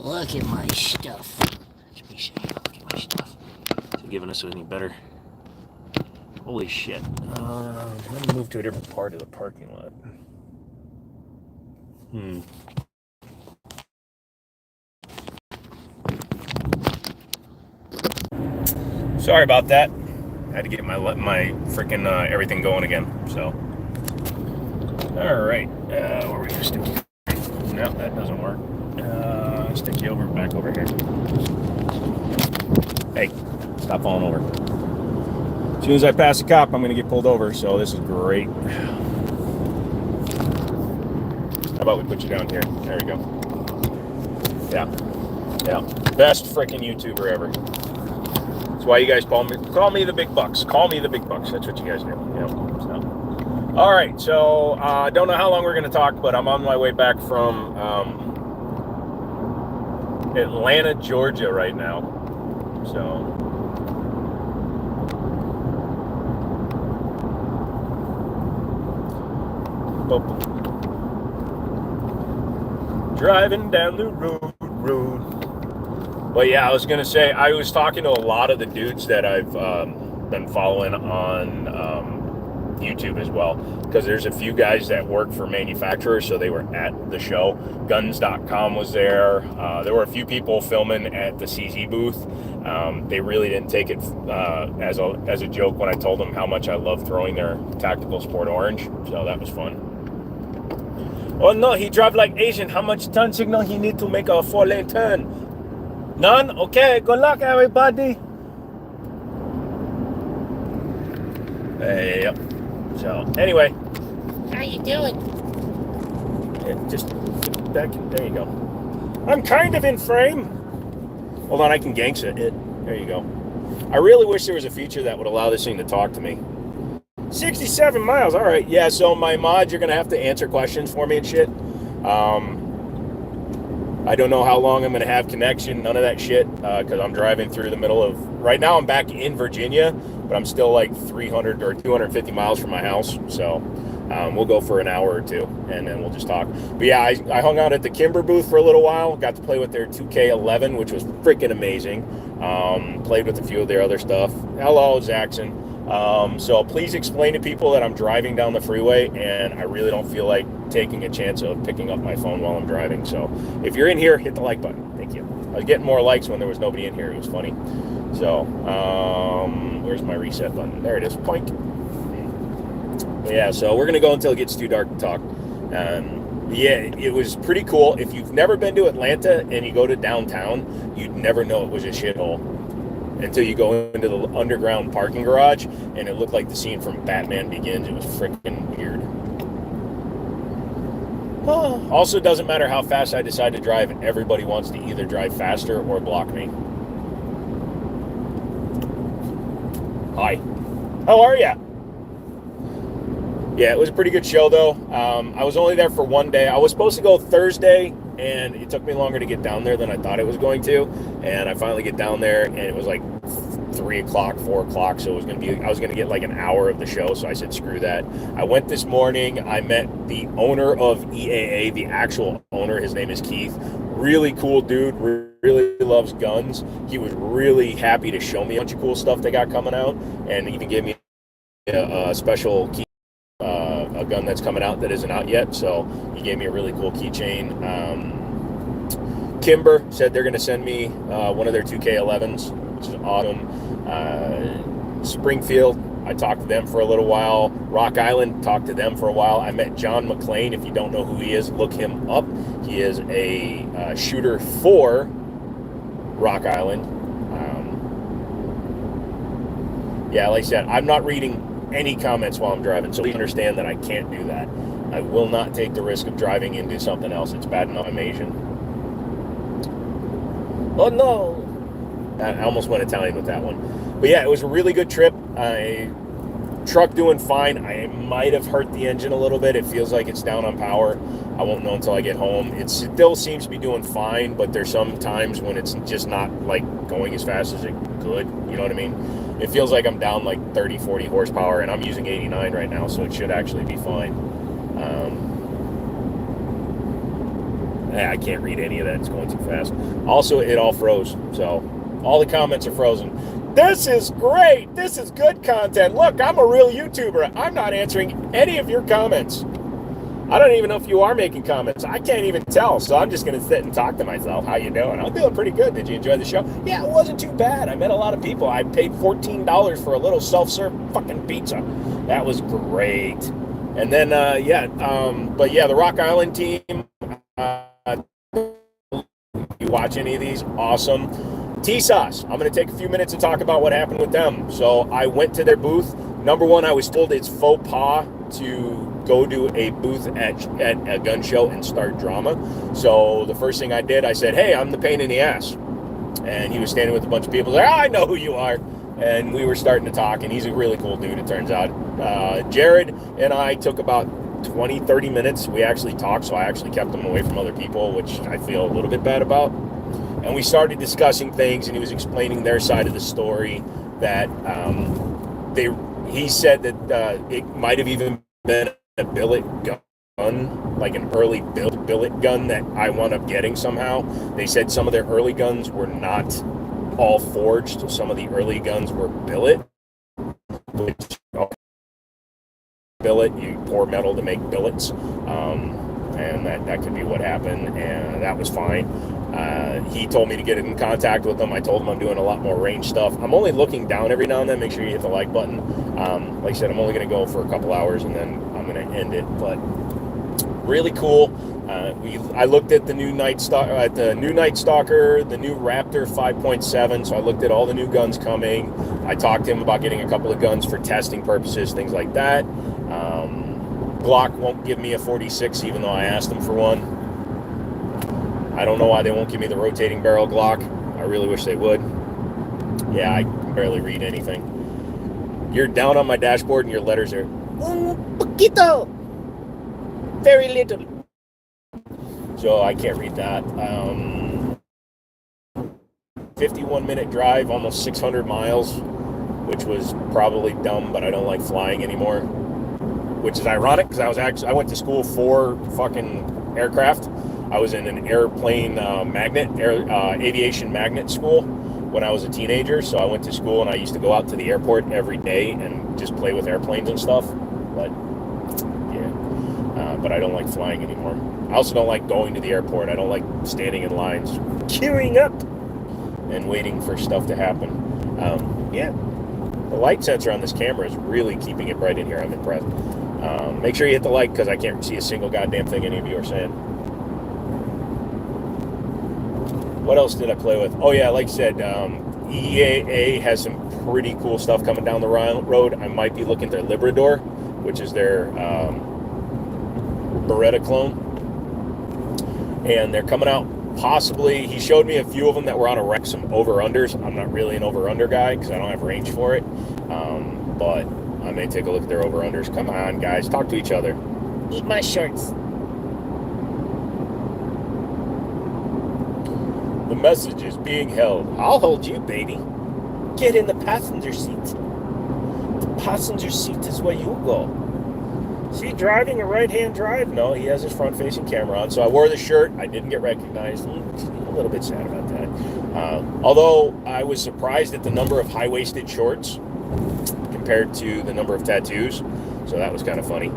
Look at my stuff. Let me see. Look at my stuff. Is it giving us any better? Holy shit. Let me move to a different part of the parking lot. Sorry about that. I had to get my freaking everything going again. So, all right. Where are we gonna stick you? No, that doesn't work. Stick you back over here. Hey, stop falling over. As soon as I pass a cop, I'm gonna get pulled over. So this is great. How about we put you down here? There we go. Yeah. Best freaking YouTuber ever. That's why you guys call me the big bucks. Call me the big bucks. That's what you guys do. So. All right. So don't know how long we're gonna talk, but I'm on my way back from Atlanta, Georgia, right now. So. Driving down the road. But yeah, I was gonna say, I was talking to a lot of the dudes that I've been following on YouTube as well, because there's a few guys that work for manufacturers, so they were at the show. Guns.com was there. There were a few people filming at the CZ booth. They really didn't take it as a joke when I told them how much I love throwing their Tactical Sport Orange, so that was fun. Oh no, he drive like Asian. How much turn signal he need to make a 4-lane turn? None? Okay, good luck everybody. Yep. So anyway. How you doing? Yeah, just get back in, there you go. I'm kind of in frame. Hold on, I can gangsta it. There you go. I really wish there was a feature that would allow this thing to talk to me. 67 miles, all right. Yeah, so my mods, you're going to have to answer questions for me and shit. I don't know how long I'm going to have connection, none of that shit, because I'm driving through the middle of... Right now I'm back in Virginia, but I'm still like 300 or 250 miles from my house, so we'll go for an hour or two, and then we'll just talk. But yeah, I hung out at the Kimber booth for a little while, got to play with their 2K11, which was freaking amazing. Played with a few of their other stuff. Hello, Zaxxon. So please explain to people that I'm driving down the freeway and I really don't feel like taking a chance of picking up my phone while I'm driving. So if you're in here, hit the like button. Thank you. I was getting more likes when there was nobody in here. It was funny. So, where's my reset button? There it is. Point. Yeah, so we're going to go until it gets too dark to talk. Yeah, it was pretty cool. If you've never been to Atlanta and you go to downtown, you'd never know it was a shithole until you go into the underground parking garage, and it looked like the scene from Batman Begins. It was freaking weird. Also, doesn't matter how fast I decide to drive, everybody wants to either drive faster or block me. Hi. How are ya? Yeah, it was a pretty good show, though. I was only there for one day. I was supposed to go Thursday, and it took me longer to get down there than I thought it was going to. And I finally get down there, and it was like 3 o'clock, 4 o'clock. So I was going to get like an hour of the show. So I said, screw that. I went this morning. I met the owner of EAA, the actual owner. His name is Keith. Really cool dude. Really loves guns. He was really happy to show me a bunch of cool stuff they got coming out, and even gave me a special key. A gun that's coming out that isn't out yet, so he gave me a really cool keychain. Kimber said they're going to send me one of their 2K11s, which is awesome. Springfield, I talked to them for a little while. Rock Island, talked to them for a while. I met John McClain. If you don't know who he is, look him up. He is a shooter for Rock Island. Yeah, like I said, I'm not reading any comments while I'm driving, so please understand that I can't do that. I will not take the risk of driving into something else. It's bad enough I'm Asian. Oh no! I almost went Italian with that one. But yeah, it was a really good trip. Truck doing fine. I might have hurt the engine a little bit. It feels like it's down on power. I won't know until I get home. It still seems to be doing fine, but there's some times when it's just not like going as fast as it could. You know what I mean? It feels like I'm down like 30, 40 horsepower, and I'm using 89 right now, so it should actually be fine. I can't read any of that. It's going too fast. Also, it all froze. So all the comments are frozen. This is great. This is good content. Look, I'm a real YouTuber. I'm not answering any of your comments. I don't even know if you are making comments. I can't even tell. So I'm just going to sit and talk to myself. How you doing? I'm feeling pretty good. Did you enjoy the show? Yeah, it wasn't too bad. I met a lot of people. I paid $14 for a little self-serve fucking pizza. That was great. And then, but yeah, the Rock Island team, you watch any of these? Awesome. T-Sauce. I'm going to take a few minutes to talk about what happened with them. So I went to their booth. Number one, I was told it's faux pas to go to a booth at a gun show and start drama. So the first thing I did, I said, hey, I'm the pain in the ass. And he was standing with a bunch of people. Like, I know who you are. And we were starting to talk, and he's a really cool dude, it turns out. Jared and I took about 20, 30 minutes. We actually talked, so I actually kept him away from other people, which I feel a little bit bad about. And we started discussing things, and he was explaining their side of the story, that he said that it might have even been a billet gun, like an early billet gun that I wound up getting somehow. They said some of their early guns were not all forged. Some of the early guns were billet, which billet, you pour metal to make billets, and that could be what happened, and that was fine. He told me to get in contact with him. I told him I'm doing a lot more range stuff. I'm only looking down every now and then. Make sure you hit the like button. Like I said, I'm only going to go for a couple hours, and then I'm going to end it. But really cool. I looked at the new Night Stalker, the new Raptor 5.7. So I looked at all the new guns coming. I talked to him about getting a couple of guns for testing purposes, things like that. Glock won't give me a 46, even though I asked them for one. I don't know why they won't give me the rotating barrel Glock. I really wish they would. Yeah, I can barely read anything. You're down on my dashboard and your letters are un poquito, very little. So I can't read that. 51-minute drive, almost 600 miles, which was probably dumb, but I don't like flying anymore. Which is ironic because I went to school for fucking aircraft. I was in an aviation magnet school when I was a teenager. So I went to school and I used to go out to the airport every day and just play with airplanes and stuff. But yeah, but I don't like flying anymore. I also don't like going to the airport. I don't like standing in lines, queuing up, and waiting for stuff to happen. The light sensor on this camera is really keeping it bright in here. I'm impressed. Make sure you hit the like because I can't see a single goddamn thing any of you are saying. What else did I play with? Oh yeah, like I said, EAA has some pretty cool stuff coming down the road. I might be looking at their Librador, which is their Beretta clone. And they're coming out possibly, he showed me a few of them that were on a wreck, some over-unders. I'm not really an over-under guy because I don't have range for it. But I may take a look at their over-unders. Come on, guys, talk to each other. Eat my shorts. The message is being held. I'll hold you, baby. Get in the passenger seat. The passenger seat is where you go. Is he driving a right-hand drive? No, he has his front-facing camera on. So I wore the shirt. I didn't get recognized. A little bit sad about that. Although I was surprised at the number of high-waisted shorts compared to the number of tattoos. So that was kind of funny.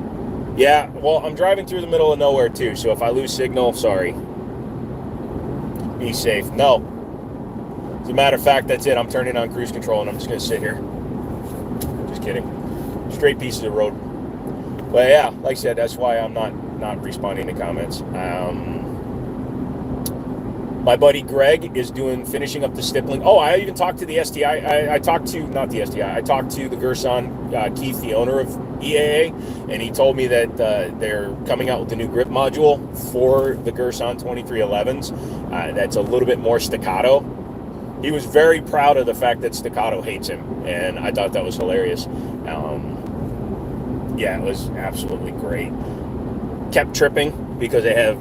Yeah, well, I'm driving through the middle of nowhere, too. So if I lose signal, sorry. Be safe. No. As a matter of fact, that's it. I'm turning on cruise control, and I'm just going to sit here. Just kidding. Straight pieces of road. But yeah, like I said, that's why I'm not responding to comments. My buddy Greg is finishing up the stippling. Oh, I even talked to the STI. I talked to the Gerson, Keith, the owner of EAA, and he told me that they're coming out with the new grip module for the Gerson 2311s. That's a little bit more staccato. He was very proud of the fact that staccato hates him, and I thought that was hilarious. Yeah, it was absolutely great. Kept tripping because they have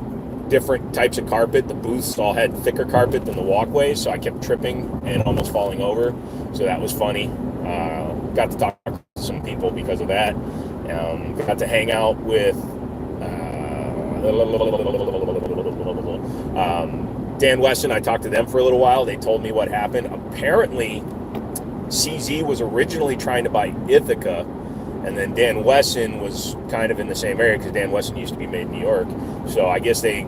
different types of carpet. The booths all had thicker carpet than the walkways, so I kept tripping and almost falling over. So that was funny. Got to talk to some people because of that. Got to hang out with Dan Wesson, I talked to them for a little while. They told me what happened. Apparently, CZ was originally trying to buy Ithaca, and then Dan Wesson was kind of in the same area because Dan Wesson used to be made in New York. So I guess they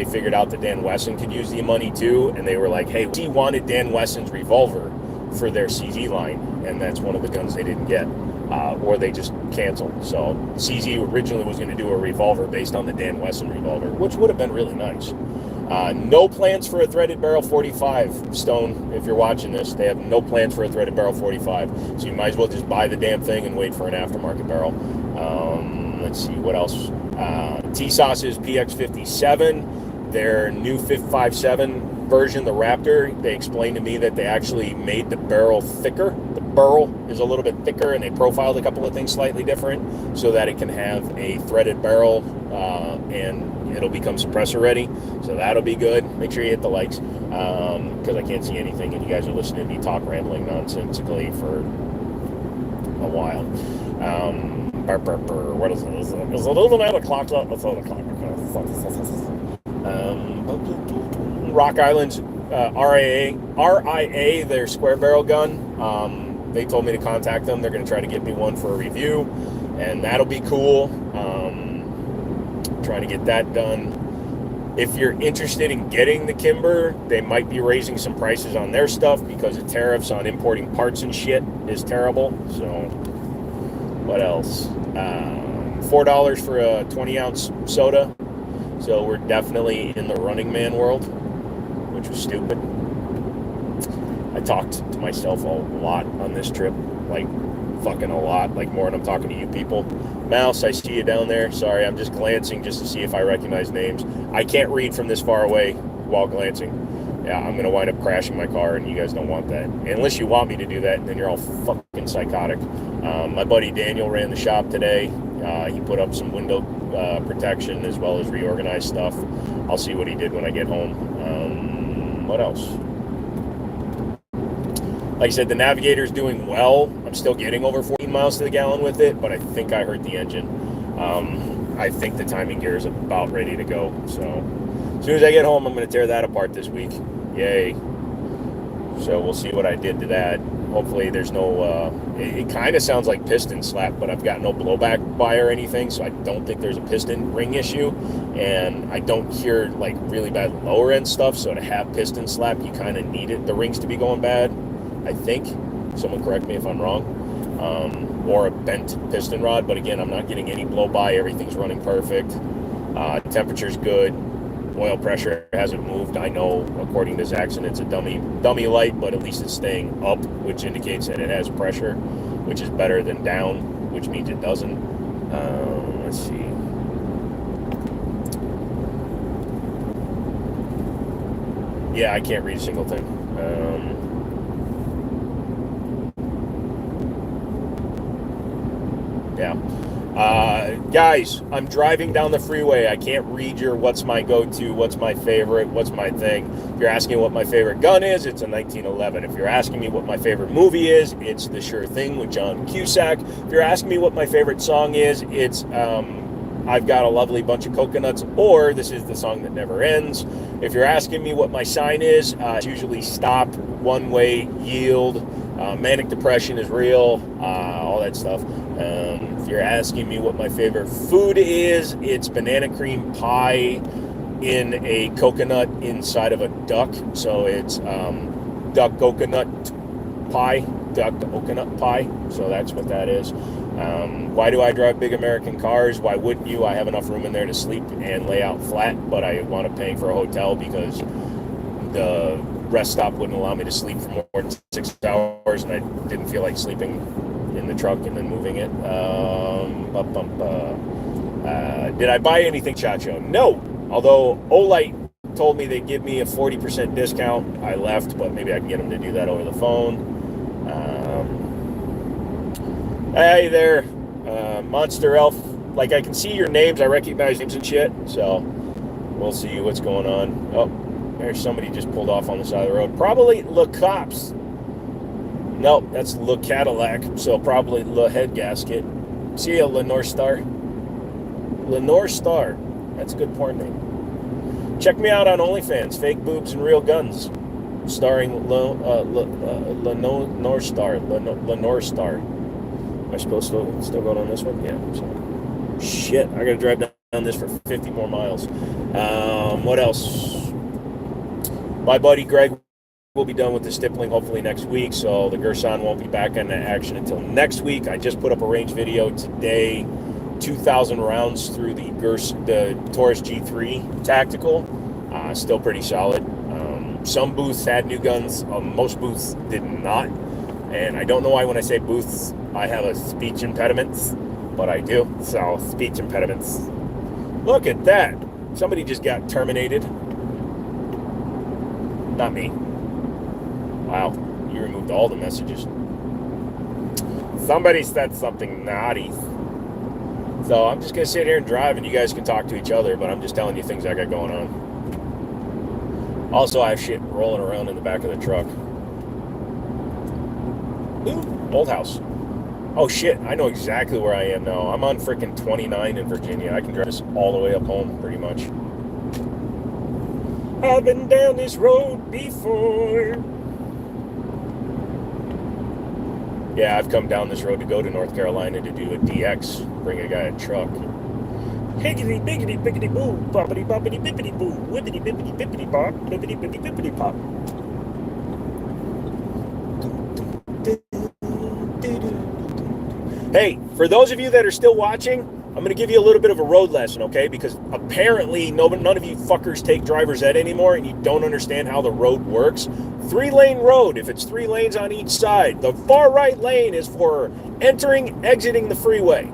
figured out that Dan Wesson could use the money too, and they were like, hey, he wanted Dan Wesson's revolver for their CZ line, and that's one of the guns they didn't get, or they just canceled. So CZ originally was going to do a revolver based on the Dan Wesson revolver, which would have been really nice. No plans for a threaded barrel 45, Stone. If you're watching this, they have no plans for a threaded barrel 45. So you might as well just buy the damn thing and wait for an aftermarket barrel. Let's see, what else? TSOS's PX57, their new 5.57 version, the Raptor, they explained to me that they actually made the barrel thicker. The barrel is a little bit thicker, and they profiled a couple of things slightly different so that it can have a threaded barrel, and it'll become suppressor ready, so that'll be good. Make sure you hit the likes, because I can't see anything and you guys are listening to me talk rambling nonsensically for a while. What is it? Is it 11 o'clock? It's 8 o'clock. Rock Island's RIA, their square barrel gun. They told me to contact them. They're going to try to get me one for a review, and that'll be cool. Trying to get that done. If you're interested in getting the Kimber, they might be raising some prices on their stuff because the tariffs on importing parts and shit is terrible. So, what else? $4 for a 20-ounce soda. So we're definitely in the Running Man world, which was stupid. I talked to myself a lot on this trip, like fucking a lot, like more than I'm talking to you people. Mouse, I see you down there. Sorry, I'm just glancing just to see if I recognize names. I can't read from this far away while glancing. Yeah, I'm going to wind up crashing my car, and you guys don't want that. Unless you want me to do that, then you're all fucking psychotic. My buddy Daniel ran the shop today. He put up some window protection as well as reorganized stuff. I'll see what he did when I get home. What else? Like I said, the Navigator's doing well. I'm still getting over 14 miles to the gallon with it, but I think I hurt the engine. I think the timing gear is about ready to go. So as soon as I get home, I'm going to tear that apart this week. Yay. So we'll see what I did to that. Hopefully there's no, it kind of sounds like piston slap, but I've got no blowback by or anything, so I don't think there's a piston ring issue. And I don't hear like really bad lower end stuff, so to have piston slap, you kind of need it, the rings to be going bad. I think. Someone correct me if I'm wrong. Or a bent piston rod, but again, I'm not getting any blow by. Everything's running perfect. Temperature's good. Oil pressure hasn't moved. I know, according to Zaxxon, it's a dummy light, but at least it's staying up, which indicates that it has pressure, which is better than down, which means it doesn't. Let's see. Yeah, I can't read a single thing. Yeah. Guys, I'm driving down the freeway. I can't read your what's my go-to, what's my favorite, what's my thing. If you're asking what my favorite gun is, it's a 1911. If you're asking me what my favorite movie is, it's The Sure Thing with John Cusack. If you're asking me what my favorite song is, it's I've Got a Lovely Bunch of Coconuts, or This Is the Song That Never Ends. If you're asking me what my sign is, it's usually stop, one way, yield, manic depression is real, all that stuff. If you're asking me what my favorite food is, it's banana cream pie in a coconut inside of a duck. So it's duck coconut pie. So that's what that is. Why do I drive big American cars? Why wouldn't you? I have enough room in there to sleep and lay out flat, but I wound up paying for a hotel because the rest stop wouldn't allow me to sleep for more than 6 hours, and I didn't feel like sleeping in the truck and then moving it. Did I buy anything, Chacho? No. Although Olight told me they'd give me a 40% discount. I left, but maybe I can get them to do that over the phone. Hey there, Monster Elf. Like, I can see your names. I recognize names and shit. So we'll see what's going on. Oh, there's somebody just pulled off on the side of the road. Probably Le Cops. Nope, that's Le Cadillac, so probably Le Head Gasket. See ya, Lenore Star. Lenore Star. That's a good porn name. Check me out on OnlyFans, Fake Boobs and Real Guns, starring Lenore Star. Am I supposed to still going on this one? Yeah. So, shit, I gotta drive down this for 50 more miles. What else? My buddy Greg will be done with the stippling hopefully next week, so the Gerson won't be back in action until next week. I just put up a range video today, 2,000 rounds through the Taurus G3 Tactical. Still pretty solid. Some booths had new guns, most booths did not. And I don't know why when I say booths, I have a speech impediment, but I do. So, speech impediments. Look at that. Somebody just got terminated. Not me. Wow, you removed all the messages. Somebody said something naughty. So I'm just going to sit here and drive and you guys can talk to each other, but I'm just telling you things I got going on. Also, I have shit rolling around in the back of the truck. Ooh, old house. Oh shit, I know exactly where I am now. I'm on freaking 29 in Virginia. I can drive this all the way up home, pretty much. I've been down this road before. Yeah, I've come down this road to go to North Carolina to do a DX, bring a guy a truck. Higgity, biggity, biggity, boo, boppity, boppity, bippity, boo, whippity, bippity, bippity, bop, bippity, bippity, bippity, pop. Hey, for those of you that are still watching, I'm going to give you a little bit of a road lesson, okay? Because apparently none of you fuckers take driver's ed anymore and you don't understand how the road works. 3-lane road, if it's 3 lanes on each side. The far right lane is for entering, exiting the freeway.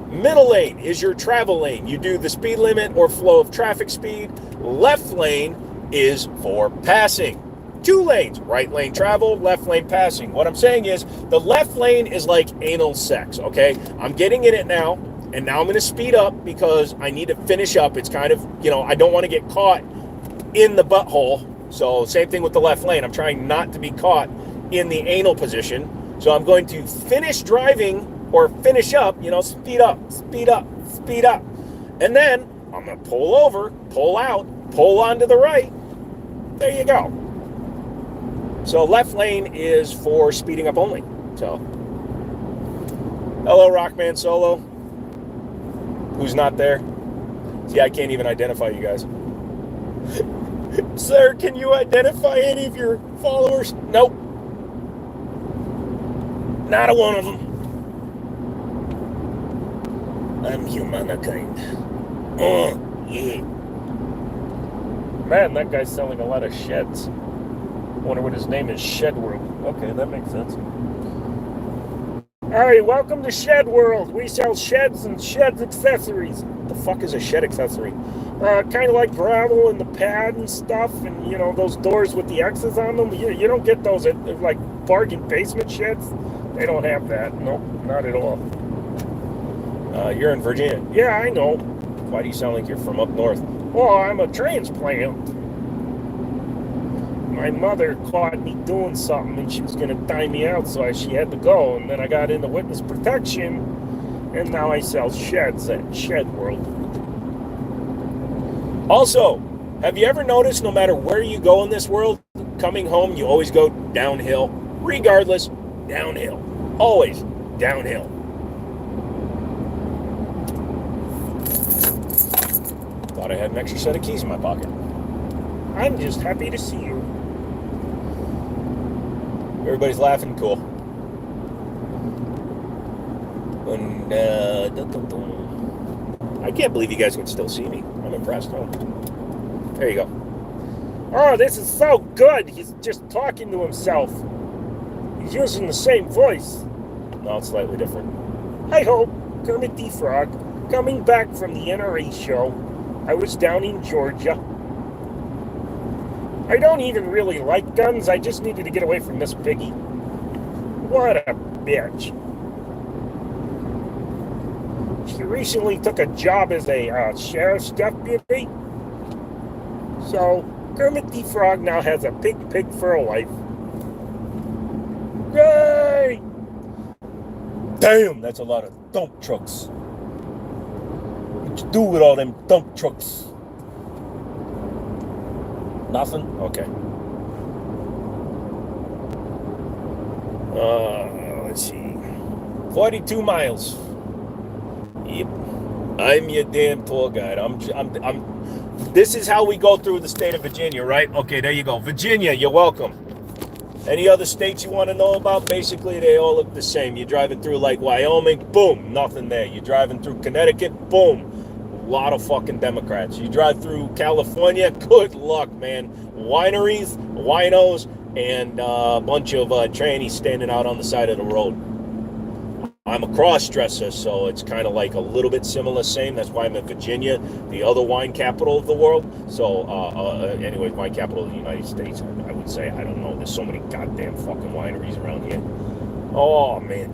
Middle lane is your travel lane. You do the speed limit or flow of traffic speed. Left lane is for passing. 2 lanes, right lane travel, left lane passing. What I'm saying is the left lane is like anal sex, okay? I'm getting in it now. And now I'm going to speed up because I need to finish up. It's kind of, I don't want to get caught in the butthole. So same thing with the left lane. I'm trying not to be caught in the anal position. So I'm going to finish driving or finish up, speed up, speed up, speed up. And then I'm going to pull over, pull out, pull onto the right. There you go. So left lane is for speeding up only. So, hello, Rockman Solo. Who's not there? See, I can't even identify you guys. Sir, can you identify any of your followers? Nope. Not a one of them. I'm humankind. Oh, yeah. Man, that guy's selling a lot of sheds. Wonder what his name is, Shed World. Okay, that makes sense. Alright, welcome to Shed World. We sell sheds and sheds accessories. What the fuck is a shed accessory? Kind of like gravel and the pad and stuff, and those doors with the X's on them. You don't get those at like bargain basement sheds. They don't have that. Nope, not at all. You're in Virginia. Yeah, I know. Why do you sound like you're from up north? Well, I'm a transplant. My mother caught me doing something and she was going to dime me out, so she had to go. And then I got into witness protection, and now I sell sheds at Shed World. Also, have you ever noticed no matter where you go in this world, coming home, you always go downhill? Regardless, downhill. Always downhill. Thought I had an extra set of keys in my pocket. I'm just happy to see you. Everybody's laughing, cool. And, I can't believe you guys can still see me. I'm impressed. Oh. There you go. Oh, this is so good. He's just talking to himself. He's using the same voice. No, it's slightly different. Hi ho, Kermit the Frog, coming back from the NRA show. I was down in Georgia. I don't even really like guns. I just needed to get away from this piggy. What a bitch. She recently took a job as a sheriff's deputy. So, Kermit the Frog now has a pig for a life. Yay! Damn, that's a lot of dump trucks. What you do with all them dump trucks? Nothing? Okay. Let's see. 42 miles. Yep. I'm your damn tour guide. This is how we go through the state of Virginia, right? Okay, there you go. Virginia, you're welcome. Any other states you want to know about? Basically, they all look the same. You're driving through like Wyoming, boom, nothing there. You're driving through Connecticut, boom, a lot of fucking Democrats. You drive through California, good luck, man. Wineries, winos, and a bunch of trannies standing out on the side of the road. I'm a cross-dresser, so it's kind of like a little bit similar, same. That's why I'm in Virginia, the other wine capital of the world. So, anyways, wine capital of the United States, I would say. I don't know. There's so many goddamn fucking wineries around here. Oh, man.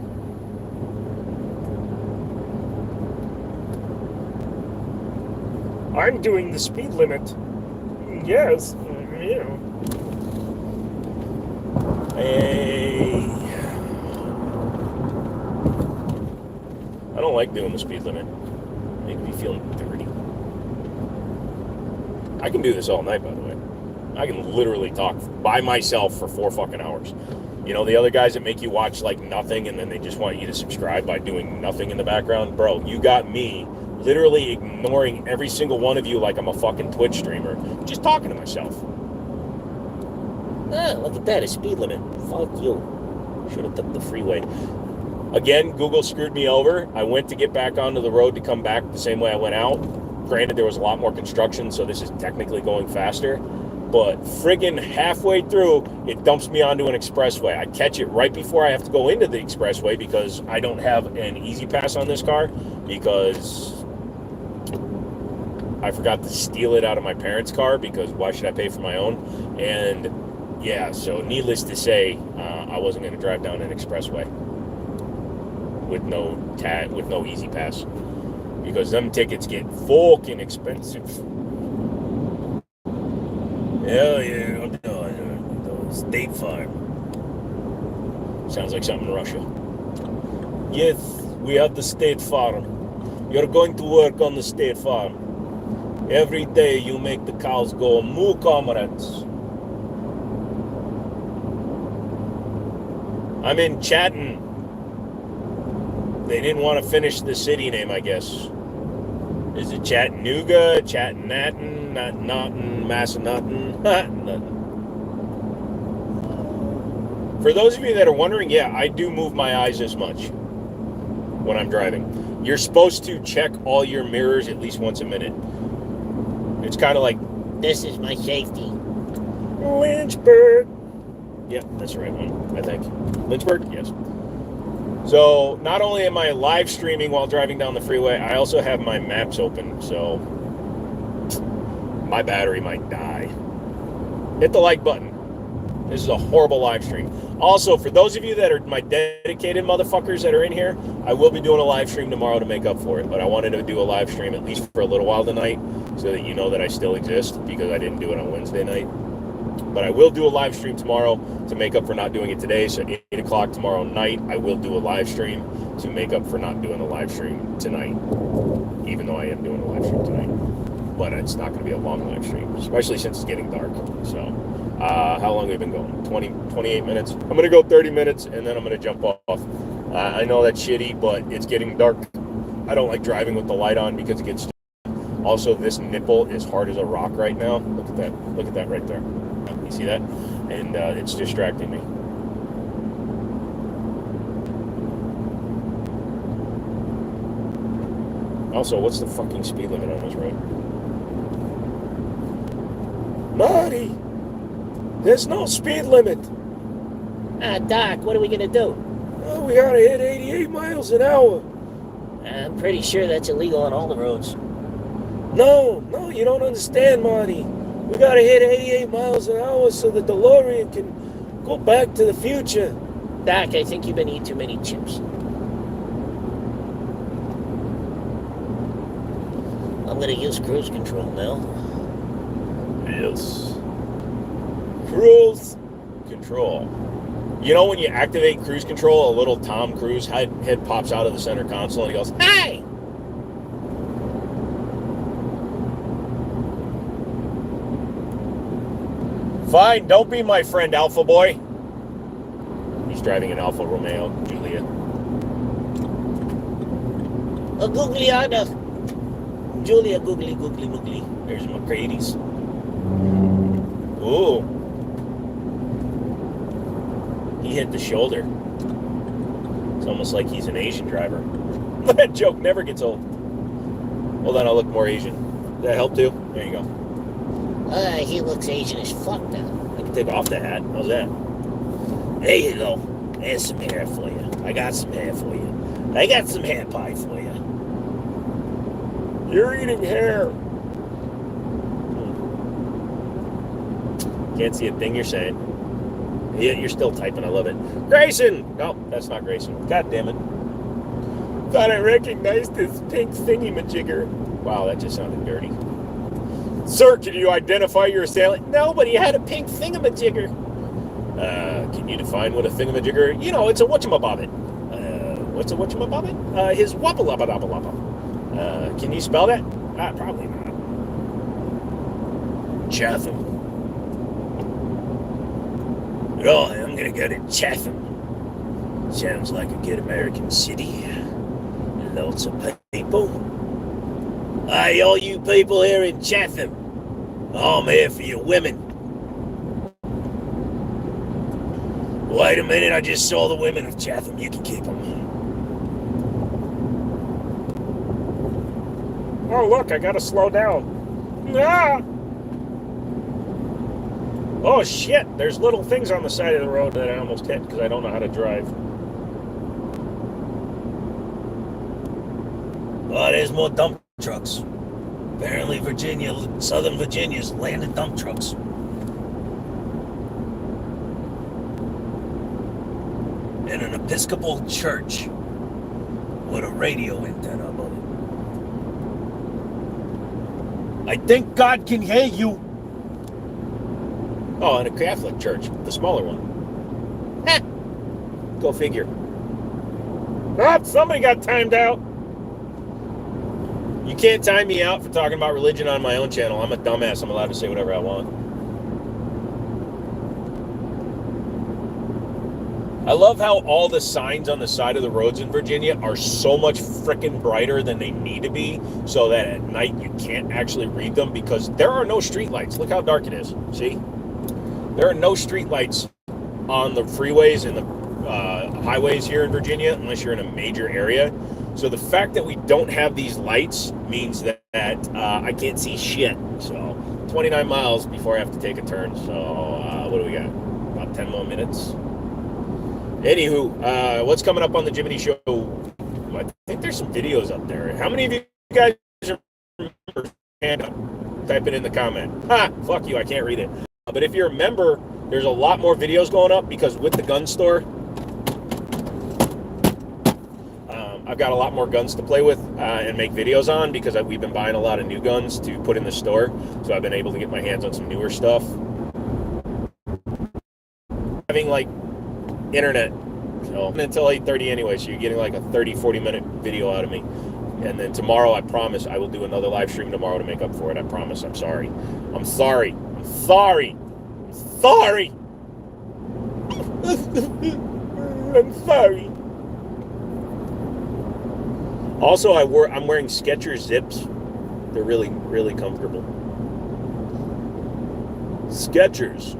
I'm doing the speed limit. Yes, you know. Hey. I don't like doing the speed limit. It makes me feel dirty. I can do this all night, by the way. I can literally talk by myself for 4 fucking hours. You know, the other guys that make you watch like nothing and then they just want you to subscribe by doing nothing in the background. Bro, you got me literally ignoring every single one of you like I'm a fucking Twitch streamer. Just talking to myself. Ah, look at that, a speed limit. Fuck you. Should have took the freeway. Again, Google screwed me over. I went to get back onto the road to come back the same way I went out. Granted, there was a lot more construction, so this is technically going faster. But friggin' halfway through, it dumps me onto an expressway. I catch it right before I have to go into the expressway because I don't have an easy pass on this car because I forgot to steal it out of my parents' car because why should I pay for my own? And yeah, so needless to say, I wasn't going to drive down an expressway with no easy pass because them tickets get fucking expensive. Hell yeah, State Farm. Sounds like something in Russia. Yes, we have the State Farm. You're going to work on the State Farm. Every day you make the cows go moo, comrades. I'm in Chatton. They didn't want to finish the city name, I guess. Is it Chattanooga, Chattanatton, Naughton, Massanutten? Nothing. For those of you that are wondering, yeah, I do move my eyes this much when I'm driving. You're supposed to check all your mirrors at least once a minute. It's kind of like, this is my safety. Lynchburg. Yep, that's the right one, I think. Lynchburg? Yes. So, not only am I live streaming while driving down the freeway, I also have my maps open, so my battery might die. Hit the like button. This is a horrible live stream. Also, for those of you that are my dedicated motherfuckers that are in here, I will be doing a live stream tomorrow to make up for it, but I wanted to do a live stream at least for a little while tonight so that you know that I still exist because I didn't do it on Wednesday night. But I will do a live stream tomorrow to make up for not doing it today. So 8 o'clock tomorrow night, I will do a live stream to make up for not doing a live stream tonight, even though I am doing a live stream tonight. But it's not going to be a long live stream, especially since it's getting dark. So how long have we been going? 28 minutes. I'm going to go 30 minutes, and then I'm going to jump off. I know that's shitty, but it's getting dark. I don't like driving with the light on because it gets... Also, this nipple is hard as a rock right now. Look at that. Look at that right there. You see that? And it's distracting me. Also, what's the fucking speed limit on this road? Marty! There's no speed limit! Doc, what are we gonna do? Oh, we gotta hit 88 miles an hour. I'm pretty sure that's illegal on all the roads. No, you don't understand, Marty. We gotta hit 88 miles an hour so the DeLorean can go back to the future. Doc, I think you've been eating too many chips. I'm gonna use cruise control now. Yes. Cruise control. You know when you activate cruise control, a little Tom Cruise head pops out of the center console and he goes, "Hey!" Fine, don't be my friend, Alpha Boy. He's driving an Alfa Romeo, Julia. A Googliana. Julia Googly Googly Moogly. There's McCrady's. Ooh. He hit the shoulder. It's almost like he's an Asian driver. That joke never gets old. Hold on, I'll look more Asian. Does that help too? There you go. He looks Asian as fuck now. I can take off the hat. How's that? There you go. There's some hair for you. I got some hair for you. I got some hair pie for you. You're eating hair. Can't see a thing you're saying. Yeah, you're still typing. I love it. Grayson! No, that's not Grayson. God damn it. Thought I recognized this pink thingy-majigger. Wow, that just sounded dirty. Sir, can you identify your assailant? No, but he had a pink thingamajigger. Can you define what a thingamajigger? You know, it's a whatchamabobbit. What's a whatchamabobbit? His wapalabadabbalabba. Can you spell that? Probably not. Chatham. Right, I'm gonna go to Chatham. Sounds like a good American city. Lots of people. Hey, all you people here in Chatham, I'm here for your women. Wait a minute, I just saw the women of Chatham. You can keep them. Oh, look, I gotta slow down. Ah! Oh, shit, there's little things on the side of the road that I almost hit because I don't know how to drive. Oh, there's more dump trucks. Apparently Southern Virginia's landed dump trucks. And an Episcopal church with a radio antenna above it. I think God can hear you. Oh, and a Catholic church, the smaller one. Go figure. Oh, somebody got timed out. You can't time me out for talking about religion on my own channel. I'm a dumbass. I'm allowed to say whatever I want. I love how all the signs on the side of the roads in Virginia are so much freaking brighter than they need to be, so that at night you can't actually read them because there are no streetlights. Look how dark it is. See? There are no streetlights on the freeways and the highways here in Virginia unless you're in a major area. So the fact that we don't have these lights means that I can't see shit. So 29 miles before I have to take a turn. So what do we got? About 10 more minutes. Anywho, what's coming up on the Jiminy Show? I think there's some videos up there. How many of you guys remember hand up? Type it in the comment. Fuck you, I can't read it. But if you're a member, there's a lot more videos going up because with the gun store, I've got a lot more guns to play with and make videos on because we've been buying a lot of new guns to put in the store. So I've been able to get my hands on some newer stuff. Having like internet until 8:30 anyway, so you're getting like a 30-40 minute video out of me. And then tomorrow, I promise I will do another live stream tomorrow to make up for it. I promise. I'm sorry. I'm sorry. I'm sorry. I'm sorry. I'm sorry. Also, I'm wearing Skechers Zips. They're really, really comfortable. Skechers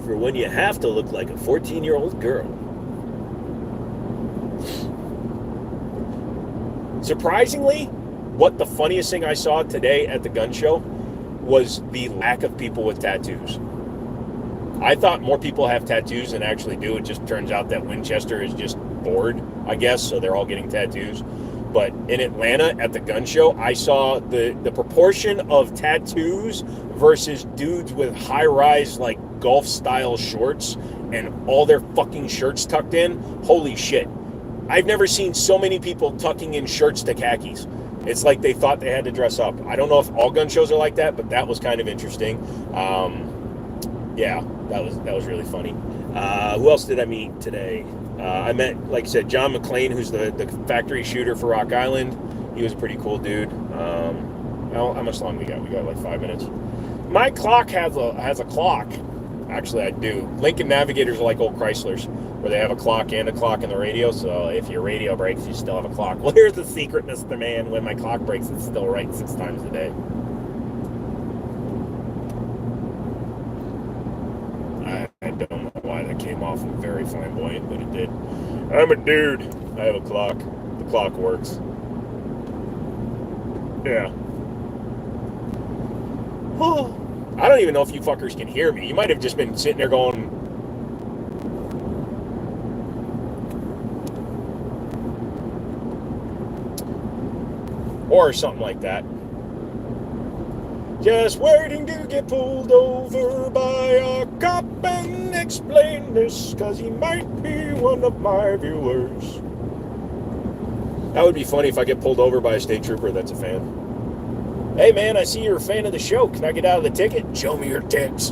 for when you have to look like a 14-year-old girl. Surprisingly, what the funniest thing I saw today at the gun show was the lack of people with tattoos. I thought more people have tattoos than actually do. It just turns out that Winchester is just bored, I guess, so they're all getting tattoos. But in Atlanta at the gun show, I saw the proportion of tattoos versus dudes with high-rise, like, golf-style shorts and all their fucking shirts tucked in. Holy shit. I've never seen so many people tucking in shirts to khakis. It's like they thought they had to dress up. I don't know if all gun shows are like that, but that was kind of interesting. Yeah, that was really funny. Who else did I meet today? I met, like I said, John McClane, who's the factory shooter for Rock Island. He was a pretty cool dude. How much longer we got? We got like 5 minutes. My clock has a clock. Actually, I do. Lincoln Navigators are like old Chryslers, where they have a clock and a clock in the radio. So if your radio breaks, you still have a clock. Well, here's the secret, Mr. Man. When my clock breaks, it's still right 6 times a day. I don't know why that came off very flamboyant, but it did. I'm a dude. I have a clock. The clock works. Yeah. Oh. I don't even know if you fuckers can hear me. You might have just been sitting there going... or something like that. Just waiting to get pulled over by a cop and explain this, cause he might be one of my viewers. That would be funny if I get pulled over by a state trooper that's a fan. Hey man, I see you're a fan of the show. Can I get out of the ticket? Show me your tits.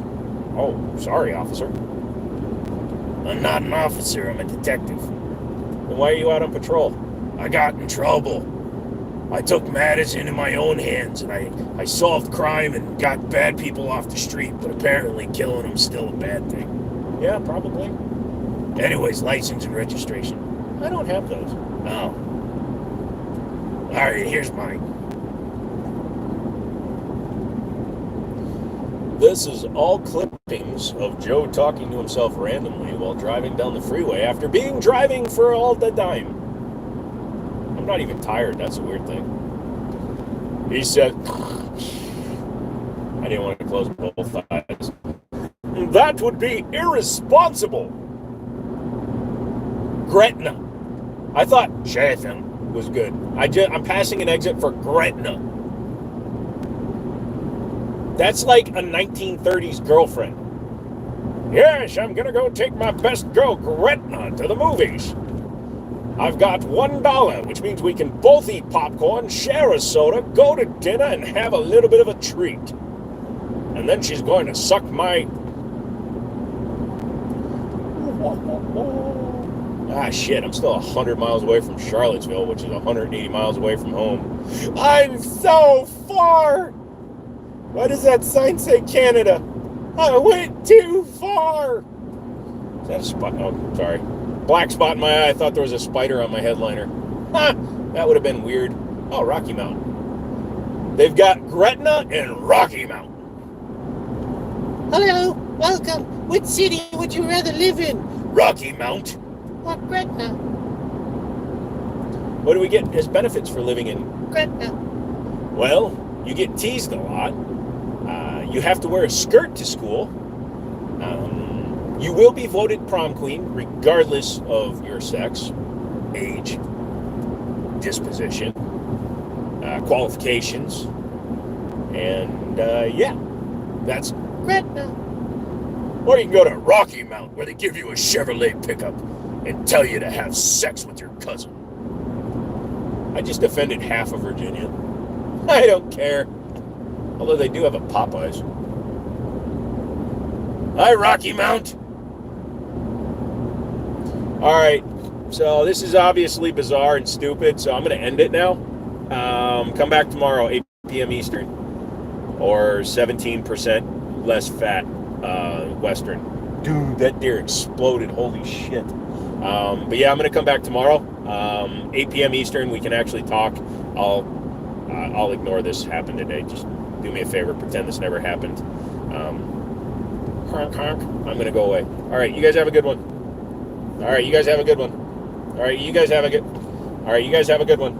Oh, sorry, officer. I'm not an officer, I'm a detective. Then why are you out on patrol? I got in trouble. I took matters into my own hands, and I solved crime and got bad people off the street, but apparently killing them's still a bad thing. Yeah, probably. Anyways, license and registration. I don't have those. Oh. Alright, here's mine. This is all clippings of Joe talking to himself randomly while driving down the freeway after being driving for all the time. I'm not even tired, that's a weird thing. He said, I didn't want to close both eyes. That would be irresponsible. Gretna. I thought Chatham was good. I'm passing an exit for Gretna. That's like a 1930s girlfriend. Yes, I'm gonna go take my best girl, Gretna, to the movies. I've got $1, which means we can both eat popcorn, share a soda, go to dinner, and have a little bit of a treat. And then she's going to suck my... Ah, shit, I'm still 100 miles away from Charlottesville, which is 180 miles away from home. I'm so far! Why does that sign say Canada? I went too far! Is that a spot? Oh, sorry. Black spot in my eye. I thought there was a spider on my headliner. Ha! That would have been weird. Oh, Rocky Mountain. They've got Gretna and Rocky Mountain. Hello, welcome. Which city would you rather live in? Rocky Mountain. Or Gretna? What do we get as benefits for living in Gretna. Well, you get teased a lot. You have to wear a skirt to school. You will be voted prom queen regardless of your sex, age, disposition, qualifications, and yeah, that's Gretna. Or you can go to Rocky Mountain where they give you a Chevrolet pickup and tell you to have sex with your cousin. I just offended half of Virginia. I don't care. Although they do have a Popeyes. Hi, Rocky Mount. All right. So this is obviously bizarre and stupid, so I'm going to end it now. Come back tomorrow, 8 p.m. Eastern. Or 17% less fat Western. Dude, that deer exploded. Holy shit. But yeah, I'm going to come back tomorrow. 8 p.m. Eastern. We can actually talk. I'll ignore this happened today. Just do me a favor. Pretend this never happened. Honk, honk. I'm going to go away. All right, you guys have a good one. All right, you guys have a good one. All right, you guys have a good one.